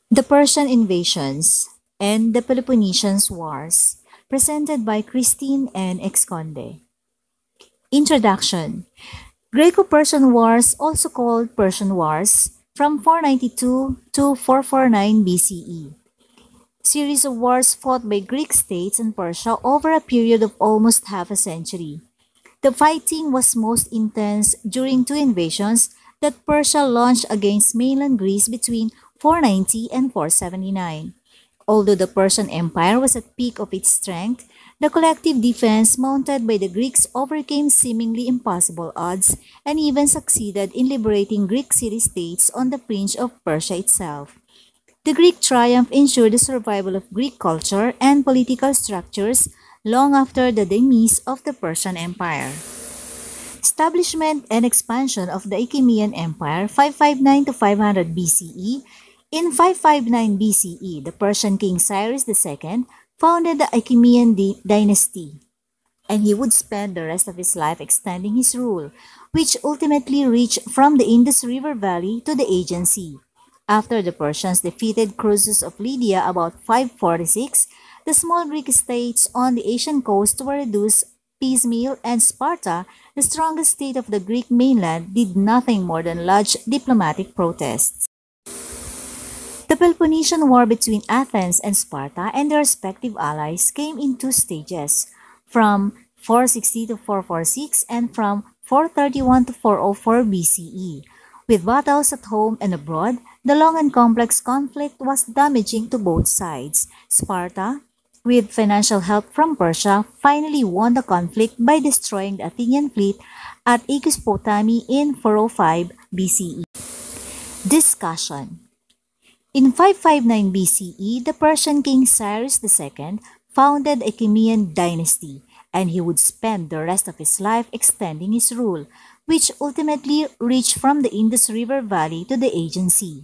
The Persian invasions and the Peloponnesian Wars, presented by Christine and Exconde. Introduction. Greco-Persian Wars, also called Persian Wars, from 492 to 449 BCE. Series of wars fought by Greek states and Persia over a period of almost half a century. The fighting was most intense during two invasions that Persia launched against mainland Greece between 490 and 479. Although the Persian Empire was at peak of its strength, the collective defense mounted by the Greeks overcame seemingly impossible odds and even succeeded in liberating Greek city-states on the fringe of Persia itself. The Greek triumph ensured the survival of Greek culture and political structures long after the demise of the Persian Empire. Establishment and expansion of the Achaemenid Empire 559 to 500 BCE. In 559 BCE, the Persian king Cyrus II founded the Achaemenid dynasty, and he would spend the rest of his life extending his rule, which ultimately reached from the Indus River Valley to the Aegean Sea. After the Persians defeated Croesus of Lydia about 546, the small Greek states on the Asian coast were reduced piecemeal, and Sparta, the strongest state of the Greek mainland, did nothing more than lodge diplomatic protests. The Peloponnesian War between Athens and Sparta and their respective allies came in two stages, from 460 to 446 and from 431 to 404 BCE. With battles at home and abroad, the long and complex conflict was damaging to both sides. Sparta, with financial help from Persia, finally won the conflict by destroying the Athenian fleet at Aegyptopotami in 405 BCE. Discussion. In 559 BCE, the Persian king Cyrus II founded the Achaemenid dynasty, and he would spend the rest of his life extending his rule, which ultimately reached from the Indus River Valley to the Aegean Sea.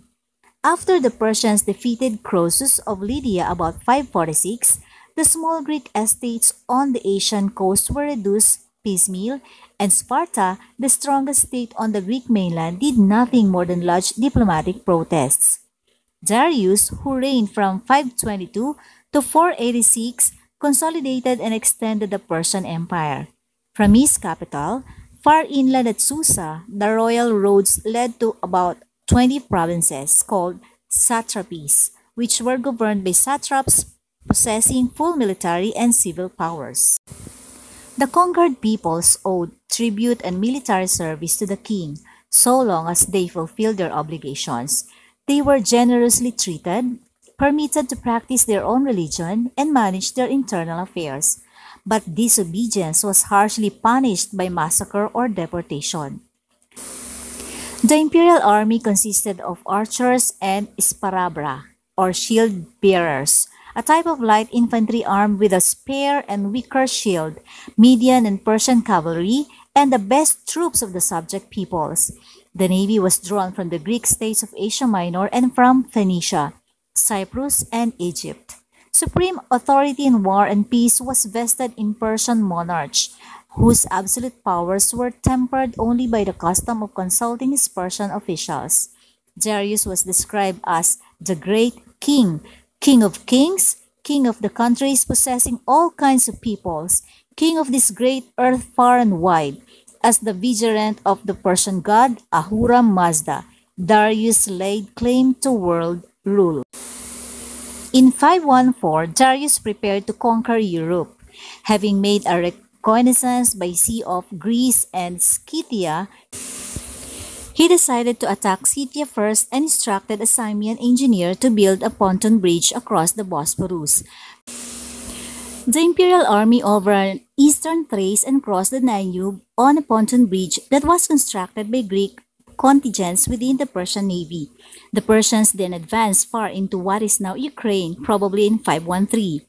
After the Persians defeated Croesus of Lydia about 546, the small Greek estates on the Asian coast were reduced piecemeal, and Sparta, the strongest state on the Greek mainland, did nothing more than lodge diplomatic protests. Darius, who reigned from 522 to 486, consolidated and extended the Persian Empire. From his capital, far inland at Susa, the royal roads led to about 20 provinces called satrapies, which were governed by satraps possessing full military and civil powers. The conquered peoples owed tribute and military service to the king, so long as they fulfilled their obligations. They were generously treated, permitted to practice their own religion, and manage their internal affairs. But disobedience was harshly punished by massacre or deportation. The imperial army consisted of archers and sparabra, or shield-bearers, a type of light infantry armed with a spear and wicker shield, Median and Persian cavalry, and the best troops of the subject peoples. The navy was drawn from the Greek states of Asia Minor and from Phoenicia, Cyprus, and Egypt. Supreme authority in war and peace was vested in Persian monarchs, whose absolute powers were tempered only by the custom of consulting his Persian officials. Darius was described as the great king, king of kings, king of the countries possessing all kinds of peoples, king of this great earth far and wide. As the vicegerent of the Persian god Ahura Mazda, Darius laid claim to world rule. In 514, Darius prepared to conquer Europe. Having made a reconnaissance by sea of Greece and Scythia, he decided to attack Scythia first and instructed a Samian engineer to build a pontoon bridge across the Bosporus. The imperial army overran eastern Thrace and crossed the Danube on a pontoon bridge that was constructed by Greek contingents within the Persian navy. The Persians then advanced far into what is now Ukraine, probably in 513.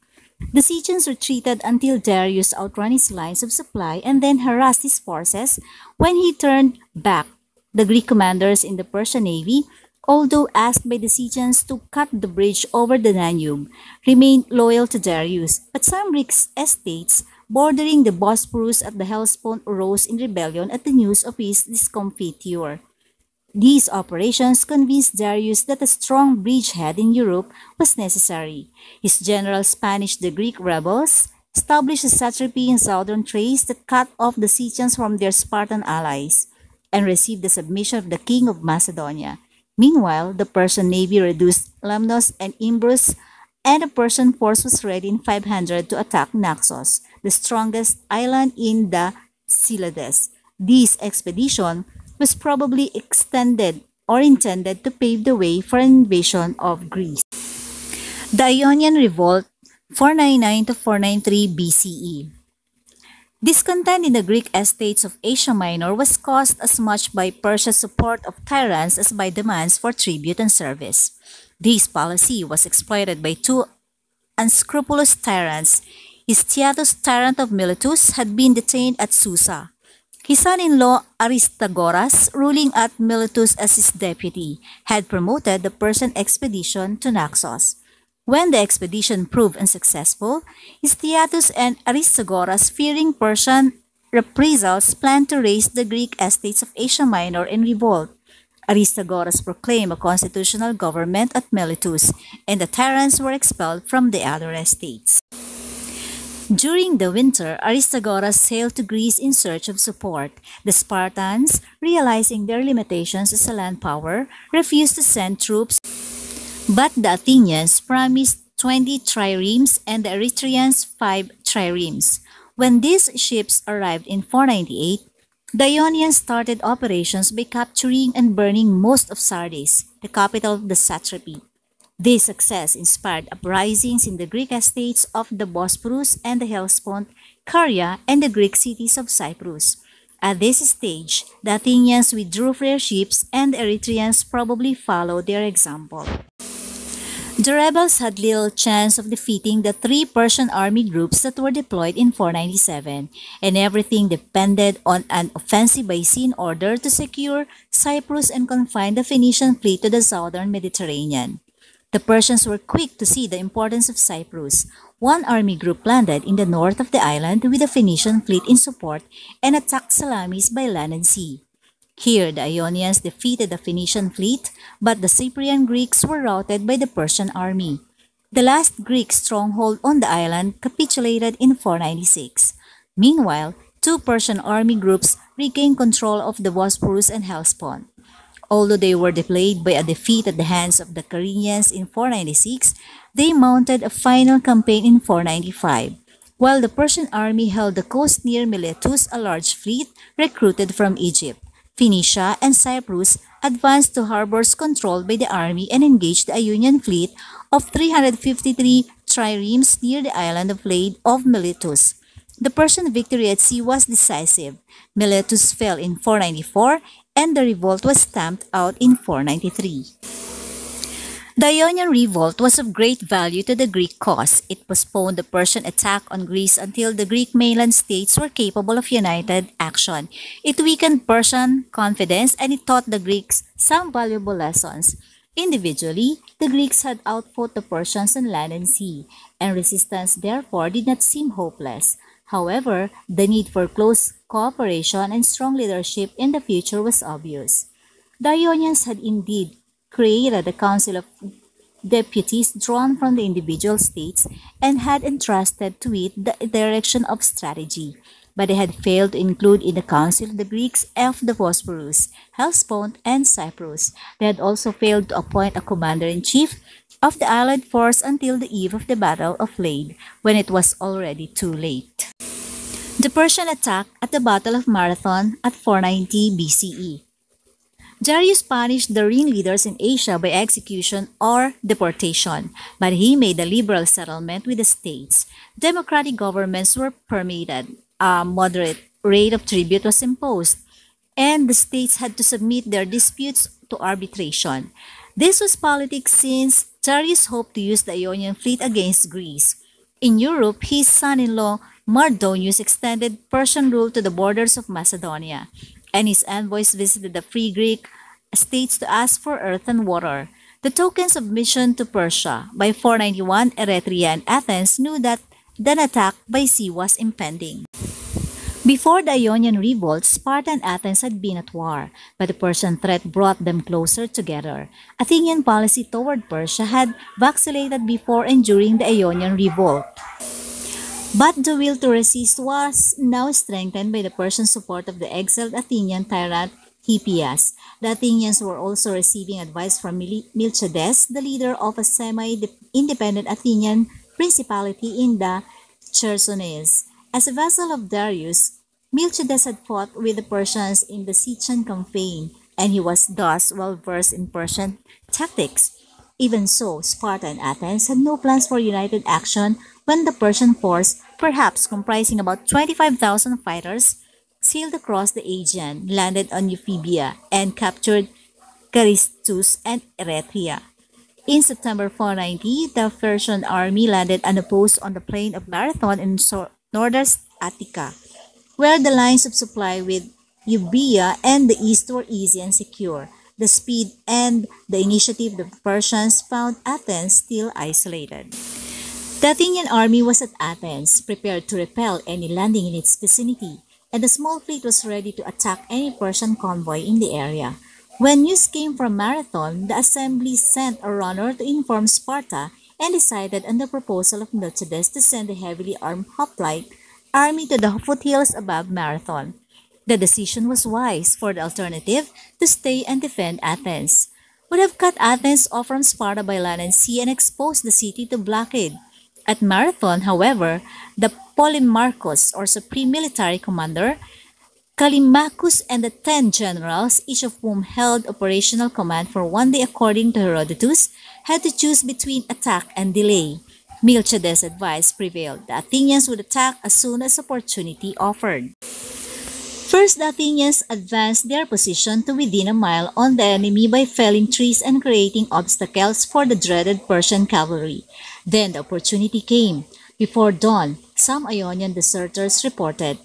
The Scythians retreated until Darius outran his lines of supply and then harassed his forces. When he turned back, the Greek commanders in the Persian navy, although asked by the Scythians to cut the bridge over the Danube, remained loyal to Darius, but some Greek estates bordering the Bosporus at the Hellespont rose in rebellion at the news of his discomfiture. These operations convinced Darius that a strong bridgehead in Europe was necessary. His generals punished the Greek rebels, established a satrapy in southern Thrace that cut off the Scythians from their Spartan allies, and received the submission of the king of Macedonia. Meanwhile, the Persian navy reduced Lemnos and Imbrus, and a Persian force was ready in 500 to attack Naxos, the strongest island in the Cyclades. This expedition was probably extended or intended to pave the way for an invasion of Greece. The Ionian Revolt, 499 to 493 BCE. Discontent in the Greek estates of Asia Minor was caused as much by Persia's support of tyrants as by demands for tribute and service. This policy was exploited by two unscrupulous tyrants. Histiatus, tyrant of Miletus, had been detained at Susa. His son-in-law Aristagoras, ruling at Miletus as his deputy, had promoted the Persian expedition to Naxos. When the expedition proved unsuccessful, Histiatus and Aristagoras, fearing Persian reprisals, planned to raise the Greek estates of Asia Minor in revolt. Aristagoras proclaimed a constitutional government at Miletus, and the tyrants were expelled from the other estates. During the winter, Aristagoras sailed to Greece in search of support. The Spartans, realizing their limitations as a land power, refused to send troops, but the Athenians promised 20 triremes and the Erythraeans 5 triremes. When these ships arrived in 498, the Ionians started operations by capturing and burning most of Sardis, the capital of the satrapy. This success inspired uprisings in the Greek estates of the Bosporus and the Hellespont, Caria, and the Greek cities of Cyprus. At this stage, the Athenians withdrew their ships and the Erythraeans probably followed their example. The rebels had little chance of defeating the three Persian army groups that were deployed in 497, and everything depended on an offensive by sea in order to secure Cyprus and confine the Phoenician fleet to the southern Mediterranean. The Persians were quick to see the importance of Cyprus. One army group landed in the north of the island with the Phoenician fleet in support and attacked Salamis by land and sea. Here, the Ionians defeated the Phoenician fleet, but the Cyprian Greeks were routed by the Persian army. The last Greek stronghold on the island capitulated in 496. Meanwhile, two Persian army groups regained control of the Bosporus and Hellespont. Although they were delayed by a defeat at the hands of the Carians in 496, they mounted a final campaign in 495. While the Persian army held the coast near Miletus, a large fleet, recruited from Egypt, Phoenicia, and Cyprus, advanced to harbors controlled by the army and engaged the Ionian fleet of 353 triremes near the island of Lade of Miletus. The Persian victory at sea was decisive. Miletus fell in 494, and the revolt was stamped out in 493. The Ionian revolt was of great value to the Greek cause. It postponed the Persian attack on Greece until the Greek mainland states were capable of united action. It weakened Persian confidence, and it taught the Greeks some valuable lessons. Individually, the Greeks had outfought the Persians on land and sea, and resistance therefore did not seem hopeless. However, the need for close cooperation and strong leadership in the future was obvious. The Ionians had indeed created a council of deputies drawn from the individual states and had entrusted to it the direction of strategy, but they had failed to include in the council the Greeks of the Bosporus, Hellespont, and Cyprus. They had also failed to appoint a commander-in-chief of the allied force until the eve of the Battle of Lade, when it was already too late. The Persian attack at the Battle of Marathon at 490 BCE. Darius punished the ringleaders in Asia by execution or deportation, but he made a liberal settlement with the states. Democratic governments were permitted, a moderate rate of tribute was imposed, and the states had to submit their disputes to arbitration. This was politics since Darius hoped to use the Ionian fleet against Greece. In Europe, his son-in-law Mardonius extended Persian rule to the borders of Macedonia, and his envoys visited the free Greek states to ask for earth and water, the token submission to Persia. By 491, Eretria and Athens knew that an attack by sea was impending. Before the Ionian revolt, Sparta and Athens had been at war, but the Persian threat brought them closer together. Athenian policy toward Persia had vacillated before and during the Ionian revolt. But the will to resist was now strengthened by the Persian support of the exiled Athenian tyrant Hippias. The Athenians were also receiving advice from Miltiades, the leader of a semi-independent Athenian principality in the Chersonese. As a vassal of Darius, Miltiades had fought with the Persians in the Sicyon campaign, and he was thus well versed in Persian tactics. Even so, Sparta and Athens had no plans for united action when the Persian force, perhaps comprising about 25,000 fighters, sailed across the Aegean, landed on Euphobia, and captured Carystus and Eretria. In September 490, the Persian army landed unopposed on the plain of Marathon in northern Attica, where the lines of supply with Euboea and the east were easy and secure. The speed and the initiative of the Persians found Athens still isolated. The Athenian army was at Athens, prepared to repel any landing in its vicinity, and the small fleet was ready to attack any Persian convoy in the area. When news came from Marathon, the assembly sent a runner to inform Sparta and decided on the proposal of Miltiades to send a heavily armed hoplite army to the foothills above Marathon. The decision was wise, for the alternative, to stay and defend Athens, would have cut Athens off from Sparta by land and sea and exposed the city to blockade. At Marathon, however, the Polemarchus, or supreme military commander, Callimachus, and the 10 generals, each of whom held operational command for one day according to Herodotus, had to choose between attack and delay. Miltiades' advice prevailed. The Athenians would attack as soon as opportunity offered. First, the Athenians advanced their position to within a mile on the enemy by felling trees and creating obstacles for the dreaded Persian cavalry. Then the opportunity came. Before dawn, some Ionian deserters reported,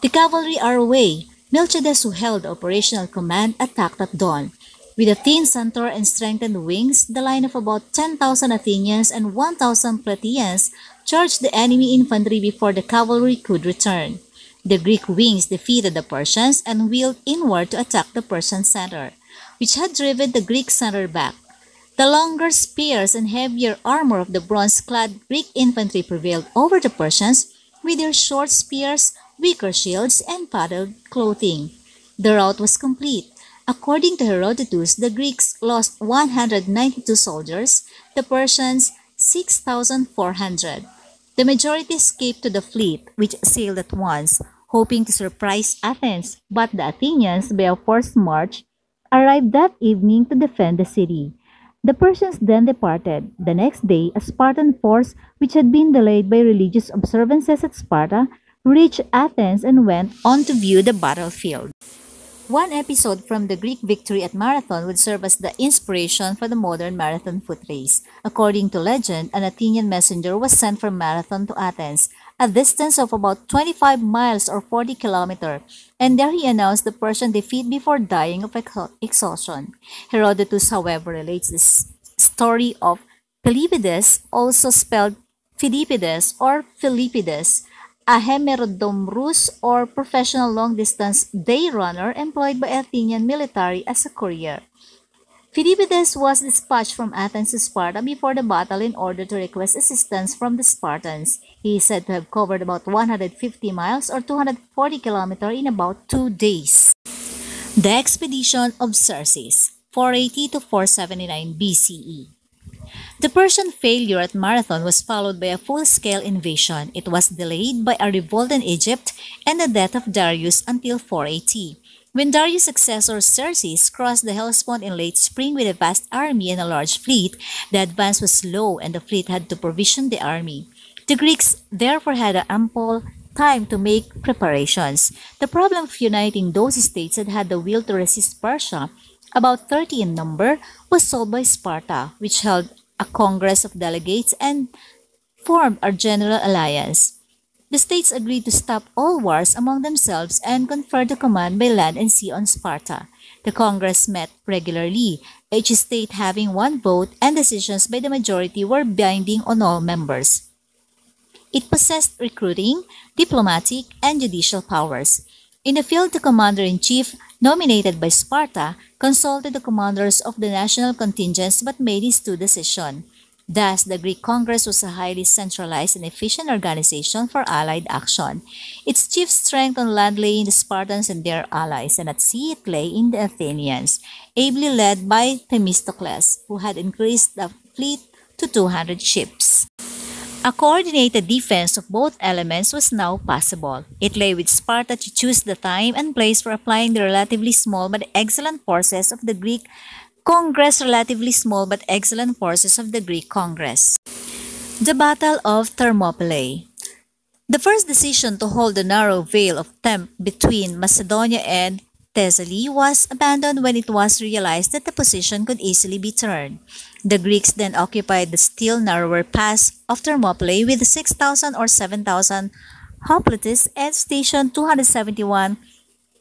"The cavalry are away." Miltiades, who held the operational command, attacked at dawn. With a thin center and strengthened wings, the line of about 10,000 Athenians and 1,000 Plataeans charged the enemy infantry before the cavalry could return. The Greek wings defeated the Persians and wheeled inward to attack the Persian center, which had driven the Greek center back. The longer spears and heavier armor of the bronze-clad Greek infantry prevailed over the Persians with their short spears, weaker shields, and padded clothing. The rout was complete. According to Herodotus, the Greeks lost 192 soldiers, the Persians 6,400. The majority escaped to the fleet, which sailed at once, hoping to surprise Athens, but the Athenians, by a forced march, arrived that evening to defend the city. The Persians then departed. The next day, a Spartan force, which had been delayed by religious observances at Sparta, reached Athens and went on to view the battlefield. One episode from the Greek victory at Marathon would serve as the inspiration for the modern marathon foot race. According to legend, an Athenian messenger was sent from Marathon to Athens, a distance of about 25 miles or 40 kilometers, and there he announced the Persian defeat before dying of exhaustion. Herodotus, however, relates this story of Peloponnesian, also spelled Philippides or Philippides, a hemerodomrus or professional long-distance day runner employed by Athenian military as a courier. Philippides was dispatched from Athens to Sparta before the battle in order to request assistance from the Spartans. He is said to have covered about 150 miles or 240 kilometers in about 2 days. The Expedition of Xerxes, 480 to 479 BCE. The Persian failure at Marathon was followed by a full-scale invasion. It was delayed by a revolt in Egypt and the death of Darius until 480. When Darius' successor Xerxes crossed the Hellespont in late spring with a vast army and a large fleet, the advance was slow and the fleet had to provision the army. The Greeks therefore had ample time to make preparations. The problem of uniting those states that had the will to resist Persia, about 30 in number, was solved by Sparta, which held a congress of delegates and formed a general alliance. The states agreed to stop all wars among themselves and confer the command by land and sea on Sparta. The congress met regularly, each state having one vote, and decisions by the majority were binding on all members. It possessed recruiting, diplomatic, and judicial powers. In the field, the commander-in-chief, nominated by Sparta, consulted the commanders of the national contingents but made his two decisions. Thus, the Greek Congress was a highly centralized and efficient organization for allied action. Its chief strength on land lay in the Spartans and their allies, and at sea it lay in the Athenians, ably led by Themistocles, who had increased the fleet to 200 ships. A coordinated defense of both elements was now possible. It lay with Sparta to choose the time and place for applying the relatively small but excellent forces of the Greek Congress. The Battle of Thermopylae. The first decision to hold the narrow vale of Tempe between Macedonia and Thessaly was abandoned when it was realized that the position could easily be turned. The Greeks then occupied the still narrower pass of Thermopylae with 6,000 or 7,000 hoplites and stationed 271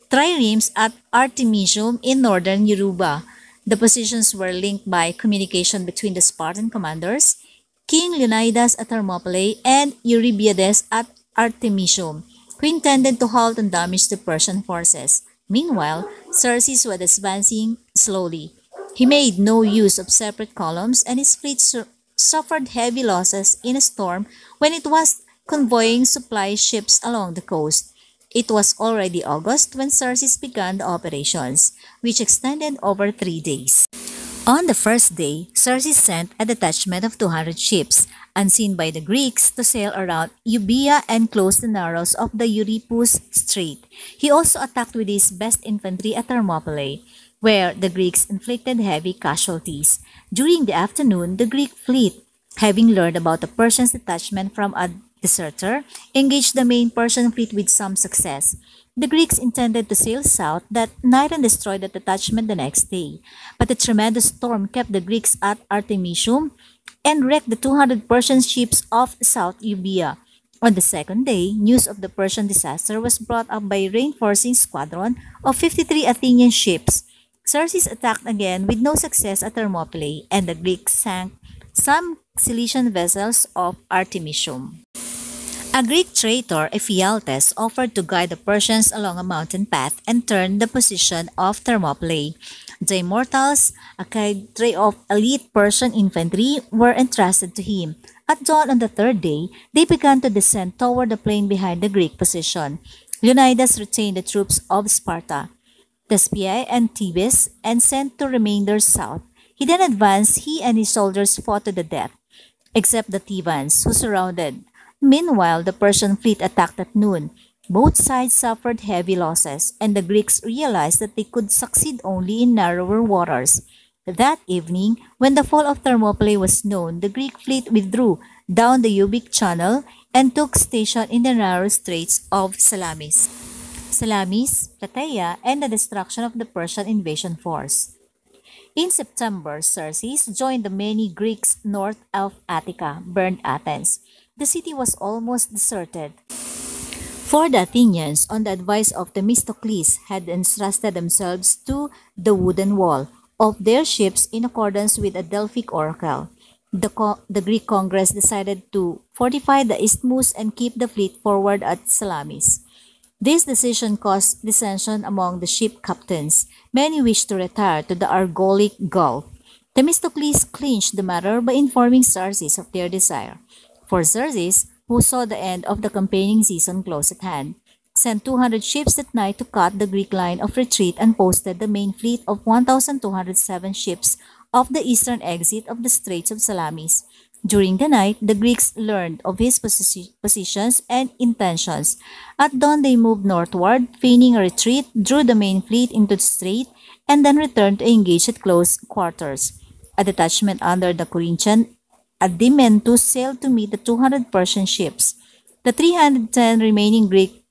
triremes at Artemisium in northern Euboea. The positions were linked by communication between the Spartan commanders, King Leonidas at Thermopylae and Eurybiades at Artemisium, who intended to halt and damage the Persian forces. Meanwhile, Xerxes was advancing slowly. He made no use of separate columns, and his fleet suffered heavy losses in a storm when it was convoying supply ships along the coast. It was already August when Xerxes began the operations, which extended over 3 days. On the first day, Xerxes sent a detachment of 200 ships, unseen by the Greeks, to sail around Euboea and close the narrows of the Euripus Strait. He also attacked with his best infantry at Thermopylae, where the Greeks inflicted heavy casualties. During the afternoon, the Greek fleet, having learned about the Persian detachment from a deserter, engaged the main Persian fleet with some success. The Greeks intended to sail south that night and destroy the detachment the next day, but a tremendous storm kept the Greeks at Artemisium and wrecked the 200 Persian ships off South Euboea. On the second day, news of the Persian disaster was brought up by a reinforcing squadron of 53 Athenian ships. Xerxes attacked again with no success at Thermopylae, and the Greeks sank some Cilician vessels off Artemisium. A Greek traitor, Ephialtes, offered to guide the Persians along a mountain path and turn the position of Thermopylae. The Immortals, a cadre of elite Persian infantry, were entrusted to him. At dawn on the third day, they began to descend toward the plain behind the Greek position. Leonidas retained the troops of Sparta, Thespiae, and Thebes, and sent two remainders south. He then advanced. He and his soldiers fought to the death, except the Thebans, who surrounded. Meanwhile, the Persian fleet attacked at noon. Both sides suffered heavy losses, and the Greeks realized that they could succeed only in narrower waters. That evening, when the fall of Thermopylae was known, the Greek fleet withdrew down the Euboea Channel and took station in the narrow straits of Salamis, Plataea, and the destruction of the Persian invasion force. In September, Xerxes joined the many Greeks north of Attica, burned Athens. The city was almost deserted, for the Athenians, on the advice of Themistocles, had entrusted themselves to the wooden wall of their ships in accordance with a Delphic oracle. The Greek Congress decided to fortify the isthmus and keep the fleet forward at Salamis. This decision caused dissension among the ship captains. Many wished to retire to the Argolic Gulf. Themistocles clinched the matter by informing Xerxes of their desire. For Xerxes, who saw the end of the campaigning season close at hand, sent 200 ships that night to cut the Greek line of retreat and posted the main fleet of 1,207 ships off the eastern exit of the Straits of Salamis. During the night, the Greeks learned of his positions and intentions. At dawn, they moved northward, feigning a retreat, drew the main fleet into the strait, and then returned to engage at close quarters. A detachment under the Corinthian Adimentus sailed to meet the 200 Persian ships. The 310 remaining Greek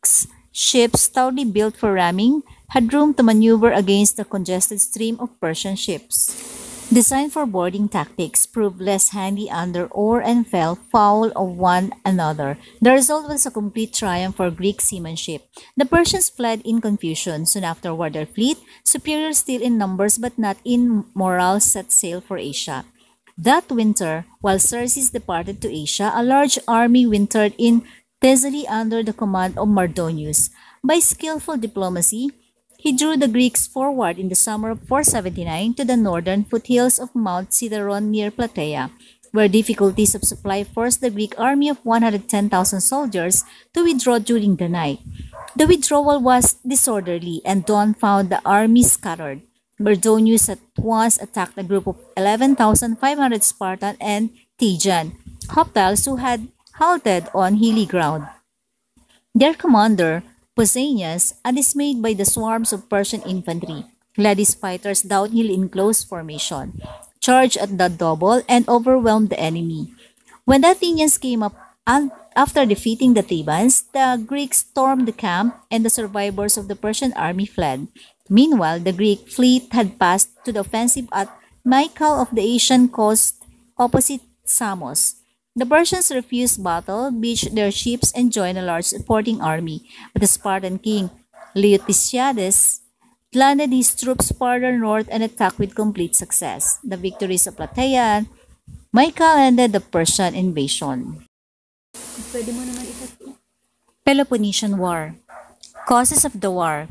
ships, stoutly built for ramming, had room to maneuver against the congested stream of Persian ships. Designed for boarding tactics, proved less handy under oar and fell foul of one another. The result was a complete triumph for Greek seamanship. The Persians fled in confusion. Soon afterward, their fleet, superior still in numbers but not in morale, set sail for Asia. That winter, while Xerxes departed to Asia, a large army wintered in Thessaly under the command of Mardonius. By skillful diplomacy, he drew the Greeks forward in the summer of 479 to the northern foothills of Mount Cithaeron near Plataea, where difficulties of supply forced the Greek army of 110,000 soldiers to withdraw during the night. The withdrawal was disorderly, and dawn found the army scattered. Mardonius at once attacked a group of 11,500 Spartan and Tejan, hoplites who had halted on hilly ground. Their commander, Pausanias, undismayed by the swarms of Persian infantry, led his fighters downhill in close formation, charged at the double, and overwhelmed the enemy. When the Athenians came up after defeating the Thebans, the Greeks stormed the camp and the survivors of the Persian army fled. Meanwhile, the Greek fleet had passed to the offensive at Mycale of the Asian coast opposite Samos. The Persians refused battle, beached their ships, and joined a large supporting army, but the Spartan king Leoticiades landed his troops farther north and attacked with complete success. The victories of Plataea and Mycale ended the Persian invasion. Peloponnesian War. Causes of the war.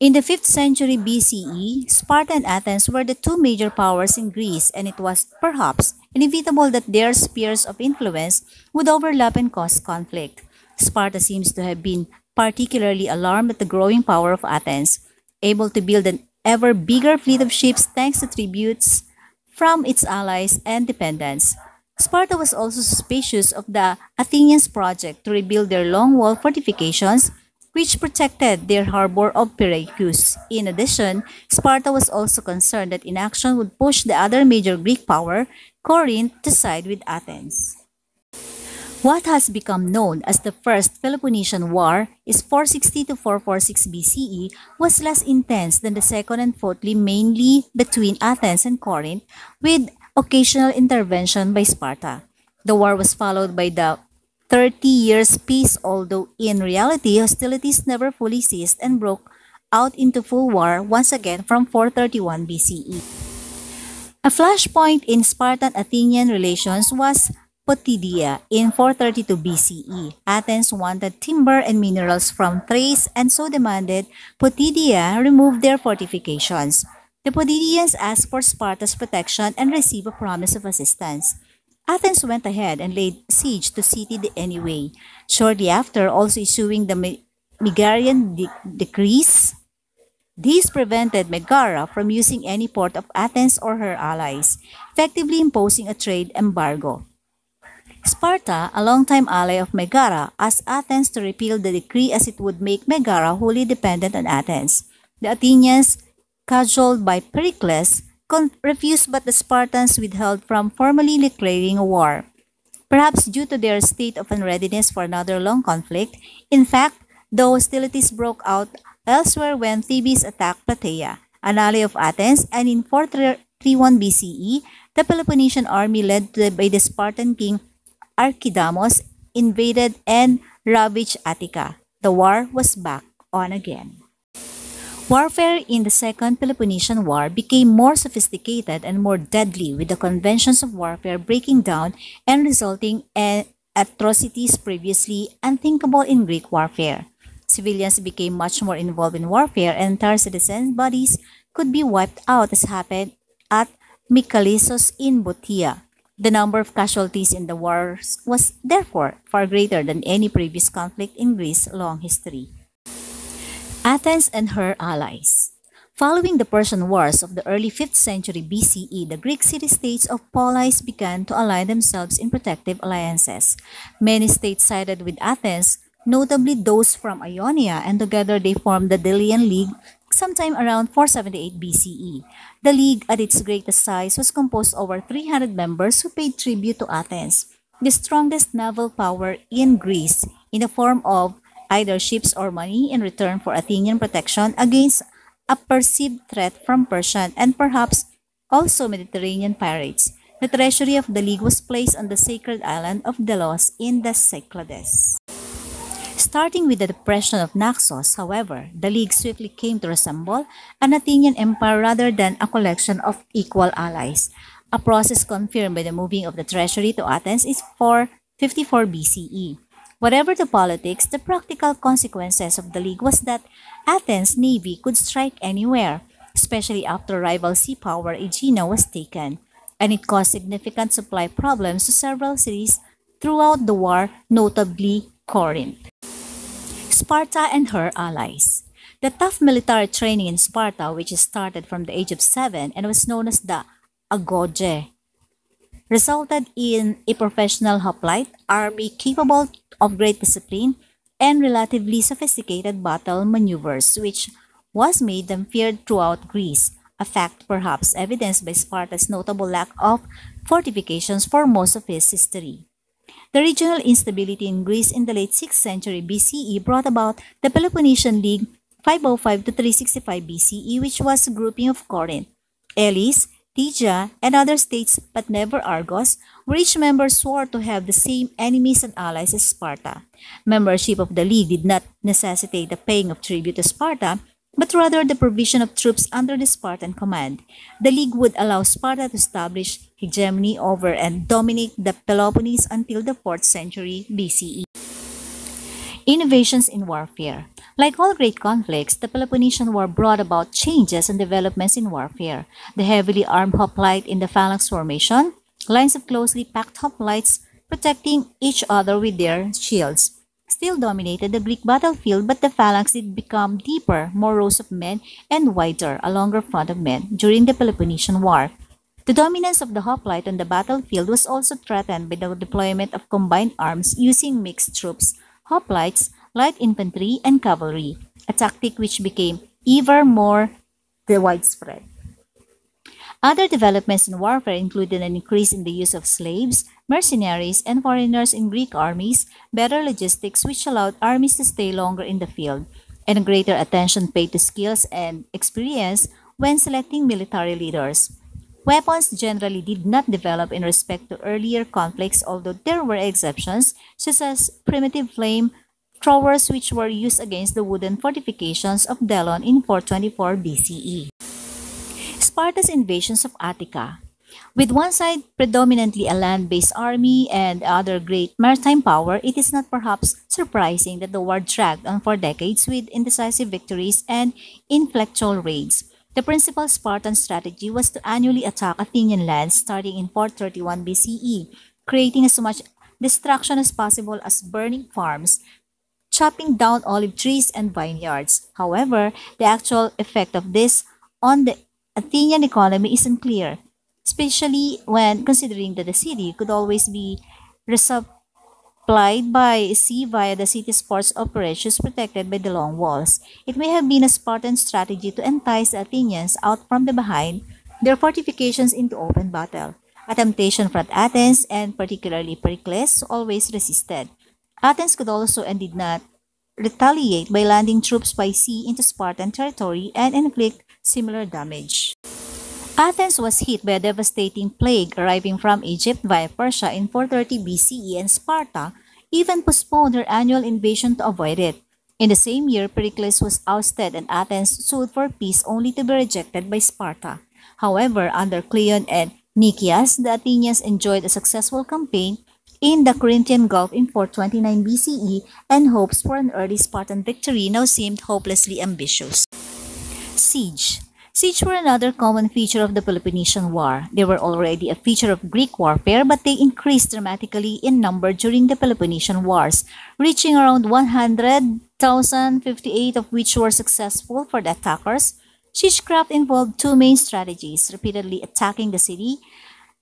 In the 5th century BCE, Sparta and Athens were the two major powers in Greece, and it was, perhaps, inevitable that their spheres of influence would overlap and cause conflict. Sparta seems to have been particularly alarmed at the growing power of Athens, able to build an ever bigger fleet of ships thanks to tributes from its allies and dependents. Sparta was also suspicious of the Athenians' project to rebuild their long wall fortifications, which protected their harbor of Pyrrhus. In addition, Sparta was also concerned that inaction would push the other major Greek power, Corinth, to side with Athens. What has become known as the First Peloponnesian War is 460 to 446 BCE was less intense than the second and fourthly, mainly between Athens and Corinth, with occasional intervention by Sparta. The war was followed by the 30 years peace, although in reality hostilities never fully ceased and broke out into full war once again from 431 BCE. A flashpoint in Spartan-Athenian relations was Potidæa in 432 BCE. Athens wanted timber and minerals from Thrace and so demanded Potidæa remove their fortifications. The Potidæans asked for Sparta's protection and received a promise of assistance. Athens went ahead and laid siege to city anyway, shortly after also issuing the Megarian decrees. These prevented Megara from using any port of Athens or her allies, effectively imposing a trade embargo. Sparta, a longtime ally of Megara, asked Athens to repeal the decree as it would make Megara wholly dependent on Athens. The Athenians, cajoled by Pericles, refused, but the Spartans withheld from formally declaring war, perhaps due to their state of unreadiness for another long conflict. In fact, the hostilities broke out elsewhere when Thebes attacked Plataea, an ally of Athens, and in 431 BCE, the Peloponnesian army led by the Spartan king Archidamos invaded and ravaged Attica. The war was back on again. Warfare in the Second Peloponnesian War became more sophisticated and more deadly, with the conventions of warfare breaking down and resulting in atrocities previously unthinkable in Greek warfare. Civilians became much more involved in warfare, and entire citizen bodies could be wiped out, as happened at Mycalissos in Bottia. The number of casualties in the wars was therefore far greater than any previous conflict in Greece's long history. Athens and her allies. Following the Persian Wars of the early 5th century BCE, the Greek city-states of Polis began to align themselves in protective alliances. Many states sided with Athens, notably those from Ionia, and together they formed the Delian League sometime around 478 BCE. The league, at its greatest size, was composed of over 300 members who paid tribute to Athens, the strongest naval power in Greece, in the form of either ships or money in return for Athenian protection against a perceived threat from Persian and perhaps also Mediterranean pirates. The treasury of the league was placed on the sacred island of Delos in the Cyclades. Starting with the depression of Naxos, however, the league swiftly came to resemble an Athenian empire rather than a collection of equal allies. a process confirmed by the moving of the treasury to Athens in 454 BCE. Whatever the politics, the practical consequences of the league was that Athens' navy could strike anywhere, especially after rival sea power Aegina was taken, and it caused significant supply problems to several cities throughout the war, notably Corinth. Sparta and her allies. The tough military training in Sparta, which started from the age of 7 and was known as the agoge, resulted in a professional hoplite army capable of great discipline and relatively sophisticated battle maneuvers, which was made them feared throughout Greece, a fact perhaps evidenced by Sparta's notable lack of fortifications for most of its history. The regional instability in Greece in the late 6th century BCE brought about the Peloponnesian League 505 to 365 BCE, which was a grouping of Corinth, Elis, Lydia, and other states, but never Argos, where each member swore to have the same enemies and allies as Sparta. Membership of the League did not necessitate the paying of tribute to Sparta, but rather the provision of troops under the Spartan command. The League would allow Sparta to establish hegemony over and dominate the Peloponnese until the 4th century BCE. Innovations in warfare. Like all great conflicts, the Peloponnesian War brought about changes and developments in warfare. The heavily armed hoplite in the phalanx formation, lines of closely packed hoplites protecting each other with their shields, still dominated the Greek battlefield, but the phalanx did become deeper, more rows of men, and wider, a longer front of men during the Peloponnesian War. The dominance of the hoplite on the battlefield was also threatened by the deployment of combined arms using mixed troops, hoplites, light infantry, and cavalry, a tactic which became ever more widespread. Other developments in warfare included an increase in the use of slaves, mercenaries, and foreigners in Greek armies, better logistics which allowed armies to stay longer in the field, and a greater attention paid to skills and experience when selecting military leaders. Weapons generally did not develop in respect to earlier conflicts, although there were exceptions, such as primitive flame throwers which were used against the wooden fortifications of Delon in 424 BCE. Sparta's invasions of Attica. With one side predominantly a land-based army and other great maritime power, it is not perhaps surprising that the war dragged on for decades with indecisive victories and inflectual raids. The principal Spartan strategy was to annually attack Athenian lands starting in 431 BCE, creating as much destruction as possible as burning farms, chopping down olive trees and vineyards. However, the actual effect of this on the Athenian economy is unclear, especially when considering that the city could always be resupplied by sea via the city's ports operations protected by the long walls. It may have been a Spartan strategy to entice the Athenians out from the behind their fortifications into open battle, a temptation for Athens and particularly Pericles always resisted. Athens could also and did not retaliate by landing troops by sea into Spartan territory and inflict similar damage. Athens was hit by a devastating plague arriving from Egypt via Persia in 430 BCE, and Sparta even postponed her annual invasion to avoid it. In the same year, Pericles was ousted and Athens sued for peace only to be rejected by Sparta. However, under Cleon and Nicias, the Athenians enjoyed a successful campaign in the Corinthian Gulf in 429 BCE, and hopes for an early Spartan victory now seemed hopelessly ambitious. Siege. Siege were another common feature of the Peloponnesian War. They were already a feature of Greek warfare, but they increased dramatically in number during the Peloponnesian Wars, reaching around 100,058, of which were successful for the attackers. Siegecraft involved two main strategies: repeatedly attacking the city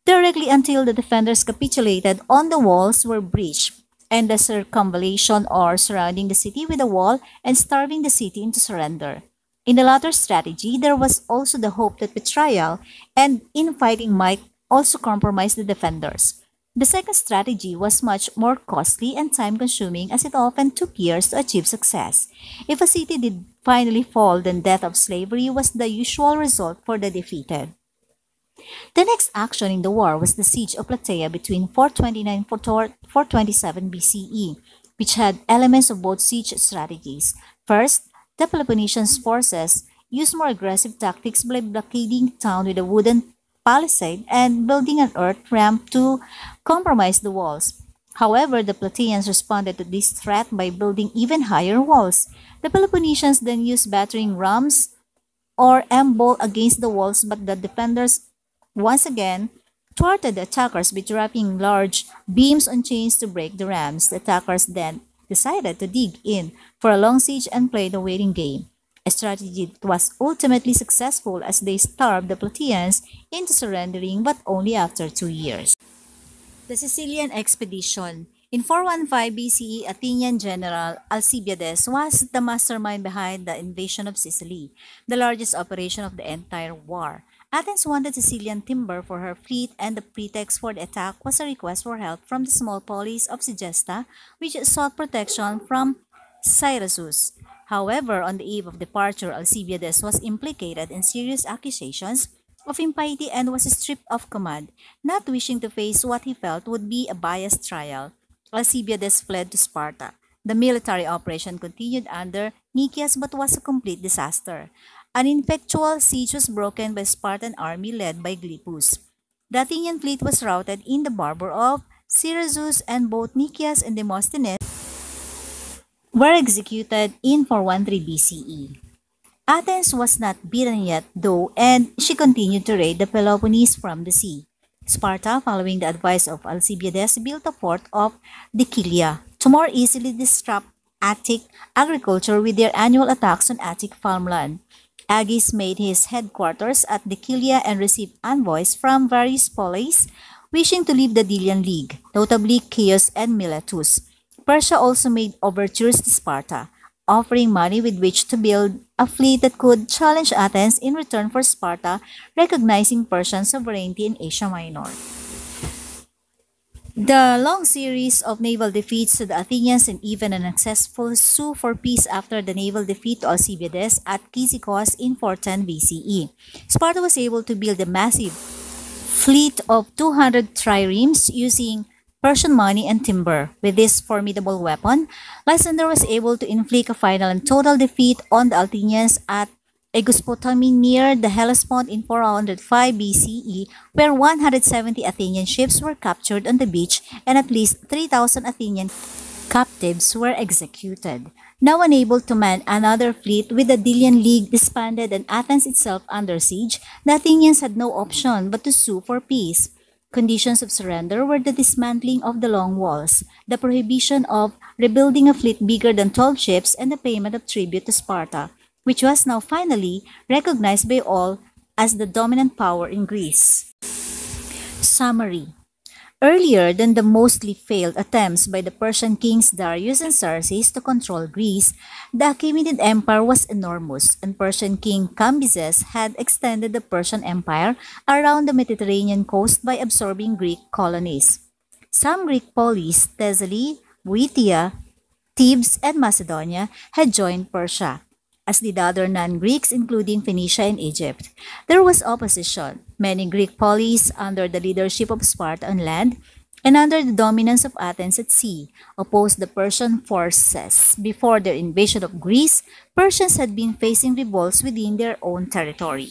directly until the defenders capitulated on the walls were breached, and the circumvallation or surrounding the city with a wall and starving the city into surrender. In the latter strategy, there was also the hope that betrayal and infighting might also compromise the defenders. The second strategy was much more costly and time-consuming, as it often took years to achieve success. If a city did finally fall, then death of slavery was the usual result for the defeated. The next action in the war was the siege of Plataea between 429 and 427 BCE, which had elements of both siege strategies. First, the Peloponnesian forces used more aggressive tactics by blockading the town with a wooden palisade and building an earth ramp to compromise the walls. However, the Plataeans responded to this threat by building even higher walls. The Peloponnesians then used battering rams or embol against the walls, but the defenders once again thwarted the attackers by dropping large beams on chains to break the rams. The attackers then decided to dig in for a long siege and play the waiting game, a strategy that was ultimately successful as they starved the Plataeans into surrendering, but only after 2 years. The Sicilian expedition. In 415 BCE, Athenian general Alcibiades was the mastermind behind the invasion of Sicily, the largest operation of the entire war. Athens wanted Sicilian timber for her fleet, and the pretext for the attack was a request for help from the small polis of Segesta, which sought protection from Syracuse. However, on the eve of departure, Alcibiades was implicated in serious accusations of impiety and was stripped of command, not wishing to face what he felt would be a biased trial. Alcibiades fled to Sparta. The military operation continued under Nicias but was a complete disaster. An ineffectual siege was broken by a Spartan army led by Glypus. The Athenian fleet was routed in the harbor of Syracuse, and both Nicias and Demosthenes were executed in 413 BCE. Athens was not beaten yet, though, and she continued to raid the Peloponnese from the sea. Sparta, following the advice of Alcibiades, built a fort of Dekilia to more easily disrupt Attic agriculture with their annual attacks on Attic farmland. Agis made his headquarters at Dekilia and received envoys from various polis wishing to leave the Delian League, notably Chios and Miletus. Persia also made overtures to Sparta, offering money with which to build a fleet that could challenge Athens in return for Sparta recognizing Persian sovereignty in Asia Minor. The long series of naval defeats to the Athenians and even an unsuccessful sue for peace after the naval defeat to Alcibiades at Cyzicus in 410 BCE. Sparta was able to build a massive fleet of 200 triremes using Persian money and timber. With this formidable weapon, Lysander was able to inflict a final and total defeat on the Athenians at Aegospotami near the Hellespont in 405 BCE, where 170 Athenian ships were captured on the beach and at least 3,000 Athenian captives were executed. Now unable to man another fleet with the Delian League disbanded and Athens itself under siege, the Athenians had no option but to sue for peace. Conditions of surrender were the dismantling of the long walls, the prohibition of rebuilding a fleet bigger than 12 ships, and the payment of tribute to Sparta, which was now finally recognized by all as the dominant power in Greece. Summary. Earlier than the mostly failed attempts by the Persian kings Darius and Xerxes to control Greece, the Achaemenid Empire was enormous, and Persian king Cambyses had extended the Persian Empire around the Mediterranean coast by absorbing Greek colonies. Some Greek polis, Thessaly, Boeotia, Thebes, and Macedonia, had joined Persia, as did other non-Greeks including Phoenicia and Egypt. There was opposition. Many Greek polis, under the leadership of Sparta on land and under the dominance of Athens at sea, opposed the Persian forces. Before their invasion of Greece, Persians had been facing revolts within their own territory.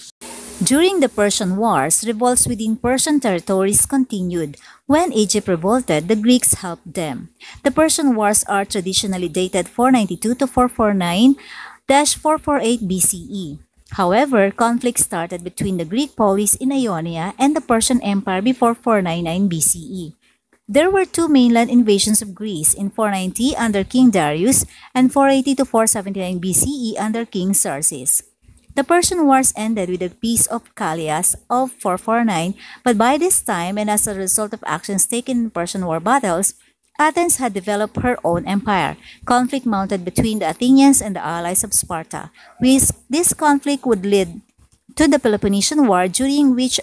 During the Persian Wars, revolts within Persian territories continued. When Egypt revolted, the Greeks helped them. The Persian Wars are traditionally dated 492 to 449-448 BCE. However, conflict started between the Greek polis in Ionia and the Persian Empire before 499 BCE. There were two mainland invasions of Greece in 490 under King Darius and 480 to 479 BCE under King Xerxes. The Persian Wars ended with the Peace of Callias of 449, but by this time and as a result of actions taken in Persian war battles, Athens had developed her own empire. Conflict mounted between the Athenians and the allies of Sparta. This conflict would lead to the Peloponnesian War, during which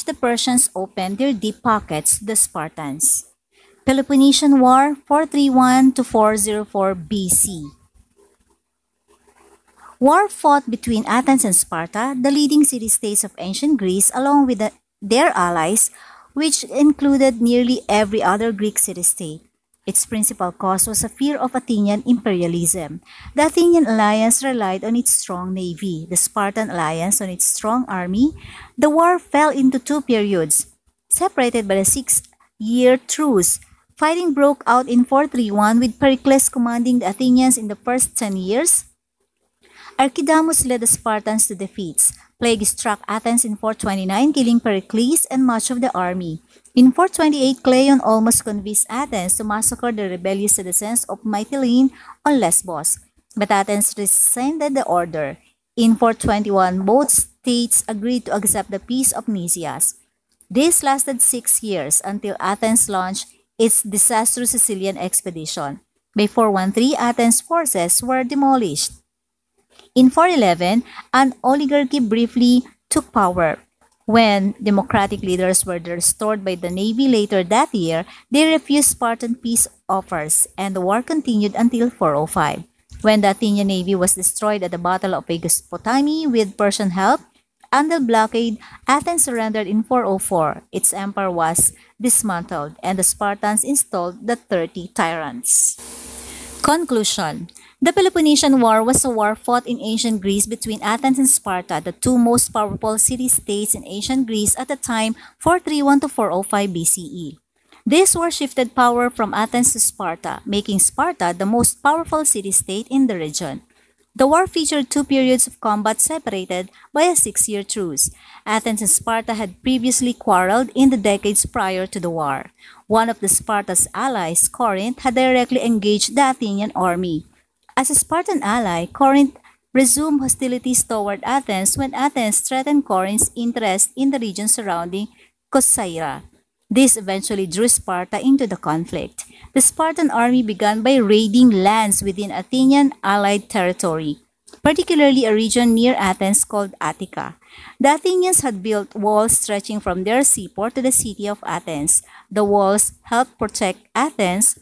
the Persians opened their deep pockets to the Spartans. Peloponnesian War 431 to 404 BC. War fought between Athens and Sparta, the leading city-states of ancient Greece, along with their allies, which included nearly every other Greek city-state. Its principal cause was a fear of Athenian imperialism. The Athenian alliance relied on its strong navy, the Spartan alliance on its strong army. The war fell into two periods, separated by a 6-year truce. Fighting broke out in 431 with Pericles commanding the Athenians in the first 10 years. Archidamus led the Spartans to defeats. Plague struck Athens in 429, killing Pericles and much of the army. In 428, Cleon almost convinced Athens to massacre the rebellious citizens of Mytilene on Lesbos, but Athens rescinded the order. In 421, both states agreed to accept the Peace of Nicias. This lasted 6 years until Athens launched its disastrous Sicilian expedition. By 413, Athens' forces were demolished. In 411, an oligarchy briefly took power. When democratic leaders were restored by the navy later that year, they refused Spartan peace offers, and the war continued until 405. When the Athenian navy was destroyed at the Battle of Aegospotami with Persian help, under blockade, Athens surrendered in 404. Its empire was dismantled, and the Spartans installed the 30 tyrants. Conclusion. The Peloponnesian War was a war fought in ancient Greece between Athens and Sparta, the two most powerful city-states in ancient Greece at the time, 431 to 405 BCE. This war shifted power from Athens to Sparta, making Sparta the most powerful city-state in the region. The war featured two periods of combat separated by a 6-year truce. Athens and Sparta had previously quarreled in the decades prior to the war. One of the Sparta's allies, Corinth, had directly engaged the Athenian army. As a Spartan ally, Corinth resumed hostilities toward Athens when Athens threatened Corinth's interest in the region surrounding Corcyra. This eventually drew Sparta into the conflict. The Spartan army began by raiding lands within Athenian allied territory, particularly a region near Athens called Attica. The Athenians had built walls stretching from their seaport to the city of Athens. The walls helped protect Athens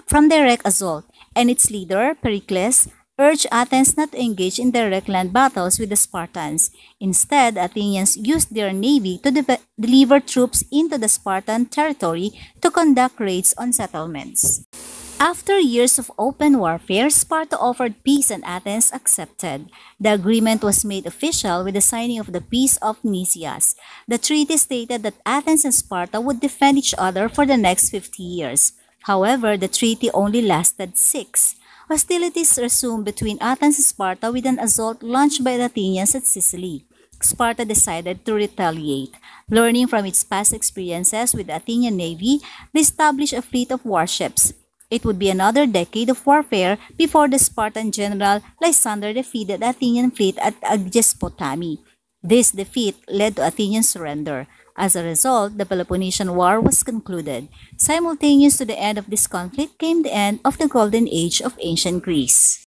from direct assault, and its leader, Pericles, urged Athens not to engage in direct land battles with the Spartans. Instead, Athenians used their navy to deliver troops into the Spartan territory to conduct raids on settlements. After years of open warfare, Sparta offered peace and Athens accepted. The agreement was made official with the signing of the Peace of Nicias. The treaty stated that Athens and Sparta would defend each other for the next 50 years. However, the treaty only lasted 6. Hostilities resumed between Athens and Sparta with an assault launched by the Athenians at Sicily. Sparta decided to retaliate. Learning from its past experiences with the Athenian navy, they established a fleet of warships. It would be another decade of warfare before the Spartan general Lysander defeated the Athenian fleet at Aegospotami. This defeat led to Athenian surrender. As a result, the Peloponnesian War was concluded. Simultaneous to the end of this conflict came the end of the golden age of ancient Greece.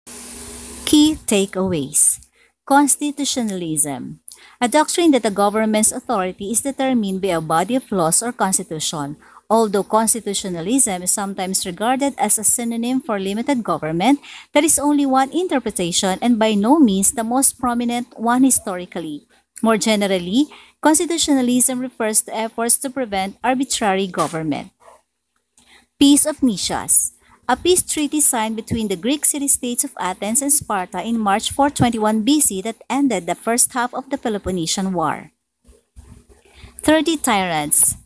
Key takeaways. Constitutionalism. A doctrine that a government's authority is determined by a body of laws or constitution. Although constitutionalism is sometimes regarded as a synonym for limited government, that is only one interpretation and by no means the most prominent one historically. More generally, constitutionalism refers to efforts to prevent arbitrary government. Peace of Nicias. A peace treaty signed between the Greek city-states of Athens and Sparta in March 421 BC that ended the first half of the Peloponnesian War. 30 tyrants.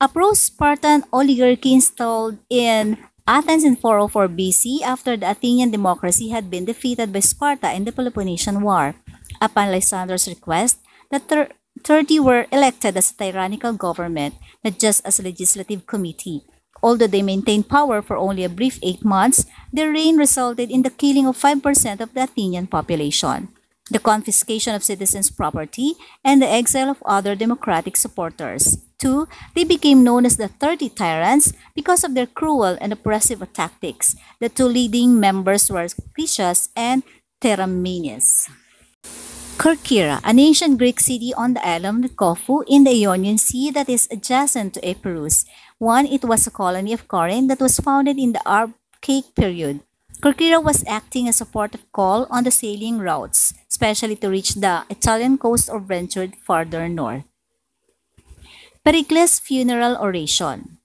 A pro-Spartan oligarchy installed in Athens in 404 BC after the Athenian democracy had been defeated by Sparta in the Peloponnesian War. Upon Lysander's request, the 30 were elected as a tyrannical government, not just as a legislative committee. Although they maintained power for only a brief 8 months, their reign resulted in the killing of 5% of the Athenian population, the confiscation of citizens' property, and the exile of other democratic supporters. 2. They became known as the 30 tyrants because of their cruel and oppressive tactics. The two leading members were Critias and Theramenes. Kerkyra, an ancient Greek city on the island of Corfu in the Ionian Sea that is adjacent to Epirus. 1. It was a colony of Corinth that was founded in the Archaic period. Kerkyra was acting as a port of call on the sailing routes, especially to reach the Italian coast or ventured farther north. Pericles' funeral oration.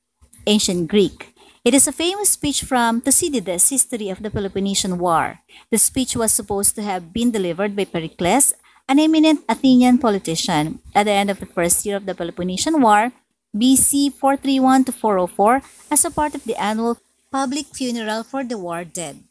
Ancient Greek. It is a famous speech from Thucydides' History of the Peloponnesian War. The speech was supposed to have been delivered by Pericles, an eminent Athenian politician, at the end of the first year of the Peloponnesian War, BC 431 to 404, as a part of the annual public funeral for the war dead.